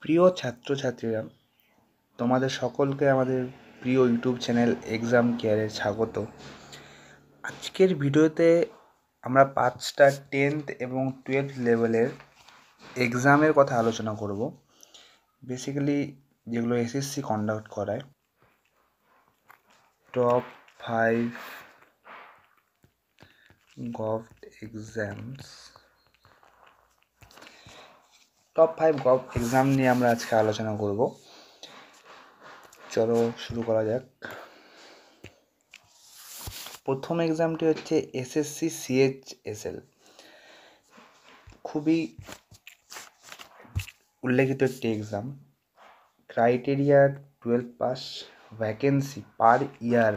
প্রিয় ছাত্রছাত্রীরা, তোমাদের সকলকে আমাদের প্রিয় ইউটিউব চ্যানেল এক্সাম কেয়ারে স্বাগত। আজকের ভিডিওতে আমরা 5টা 10th এবং 12th লেভেলের এক্সামের কথা আলোচনা করব। বেসিক্যালি যেগুলো এসএসসি কন্ডাক্ট করায়, top 5 gov exams, top 5 gov exam নিয়ে আমরা আজকে আলোচনা করব। চলো শুরু করা যাক। প্রথম এক্সামটি হচ্ছে এসএসসি সিএইচএসএল। খুবই উল্লেখিত একটি এক্সাম। ক্রাইটেরিয়া 12 পাস, ভ্যাকেন্সি পার ইয়ার।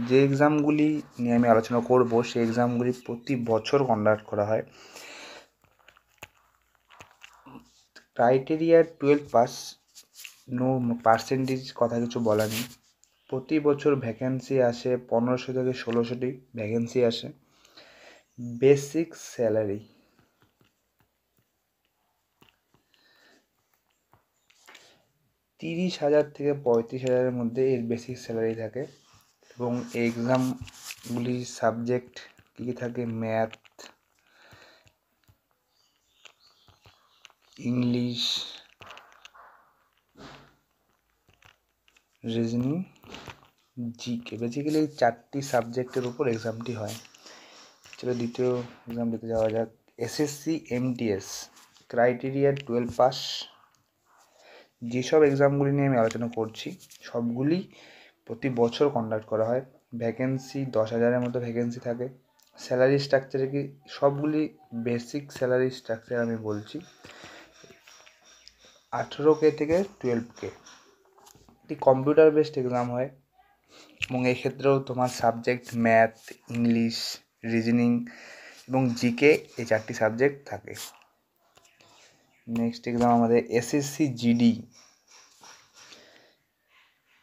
যে এক্সামগুলি নিয়ে আমি আলোচনা করব সেই এক্সামগুলি প্রতি বছর কন্ডাক্ট করা হয়। ক্রাইটেরিয়া 12 পাস, নো পার্সেন্টেজ কথা কিছু বলা নেই। প্রতি বছর ভ্যাকেন্সি আসে 1500 থেকে 1600টি ভ্যাকেন্সি আসে। বেসিক স্যালারি 30,000 থেকে 35,000-এর মধ্যে এর বেসিক স্যালারি থাকে। এবং এই এক্সামগুলি সাবজেক্ট কী কী থাকে: math, English, reasoning, GK. Basically এই 4টি সাবজেক্টের উপর এক্সামটি হয়। চলো দ্বিতীয় এক্সাম দিতে যাওয়া যাক। SSC MTS, criteria 12 pass. যেসব এক্সামগুলি নিয়ে আমি আলোচনা করছি সবগুলি প্রতি বছর কন্ডাক্ট করা হয়। ভ্যাকেন্সি 10,000-এর মতো ভ্যাকেন্সি থাকে। স্যালারি স্ট্রাকচারে কি সবগুলি বেসিক স্যালারি স্ট্রাকচার আমি বলছি। 18K থেকে 12K। একটি কম্পিউটার বেসড এক্সাম হয় এবং এক্ষেত্রেও তোমার সাবজেক্ট ম্যাথ, ইংলিশ, রিজনিং এবং জিকে, এই 4টি সাবজেক্ট থাকে। নেক্সট এক্সাম আমাদের SSC GD.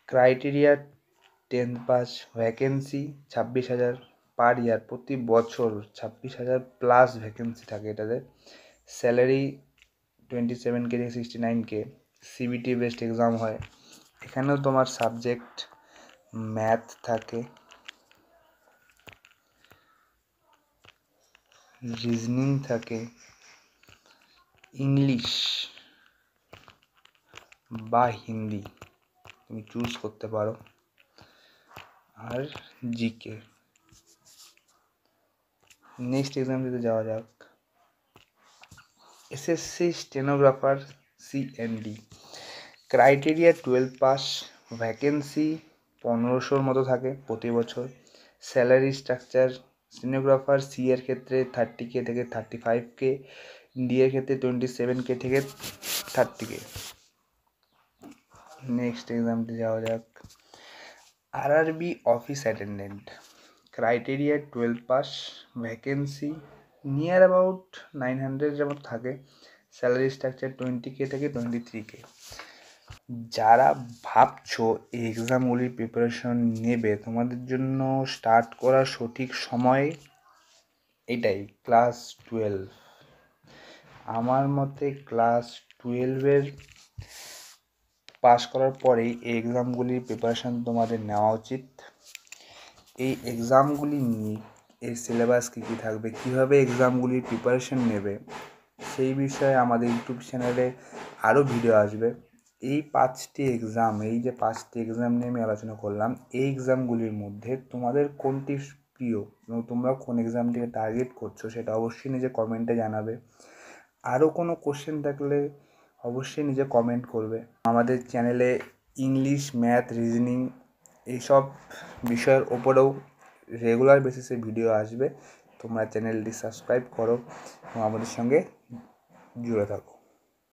Criteria 10th pass, vacancy 26,000 পার ইয়ার। প্রতি বছর 26,000 প্লাস ভ্যাকেন্সি থাকে এটাতে। স্যালারি 27K থেকে 69K। সিবিটি বেসড এক্সাম হয়। এখানেও তোমার সাবজেক্ট ম্যাথ থাকে, রিজনিং থাকে, ইংলিশ বা হিন্দি তুমি চুজ করতে পারো, আর জিকে। নেক্সট এক্সাম দিতে যাওয়া যাক। SSC stenographer C and D, criteria 12 pass, vacancy 1500-র মতো থাকে প্রতি বছর। স্যালারি স্ট্রাকচার স্টেনোগ্রাফার সি এর ক্ষেত্রে 30K থেকে 35K, ডি এর ক্ষেত্রে 27K থেকে 30K। নেক্সট এক্সামটি যাওয়া যাক। RRB office attendant, criteria 12 pass, vacancy near about 900 মতো থাকে। স্যালারি স্ট্রাকচার 20K থেকে 23K। যারা ভাবছো এই এক্সামগুলির প্রিপারেশন নেবে, তোমাদের জন্য স্টার্ট করার সঠিক সময় এটাই, ক্লাস 12। আমার মতে ক্লাস 12-এর পাস করার পরেই এই এক্সামগুলির প্রিপারেশান তোমাদের নেওয়া উচিত। এই এক্সামগুলি নিয়ে এর সিলেবাস কী কী থাকবে, কীভাবে এক্সামগুলির প্রিপারেশান নেবে, সেই বিষয়ে আমাদের ইউটিউব চ্যানেলে আরও ভিডিও আসবে। এই 5টি এক্সাম নিয়ে আমি আলোচনা করলাম। এই এক্সামগুলির মধ্যে তোমাদের কোনটি প্রিয় এবং তোমরা কোন এক্সামটিকে টার্গেট করছো সেটা অবশ্যই নিজে কমেন্টে জানাবে। আরও কোনো কোশ্চেন থাকলে অবশ্যই নিজে কমেন্ট করবে। আমাদের চ্যানেলে ইংলিশ, ম্যাথ, রিজনিং এইসব বিষয়ের ওপরেও রেগুলার বেসিসে ভিডিও আসবে। তোমরা চ্যানেলটি সাবস্ক্রাইব করো এবং আমাদের সঙ্গে জুড়ে থাকো।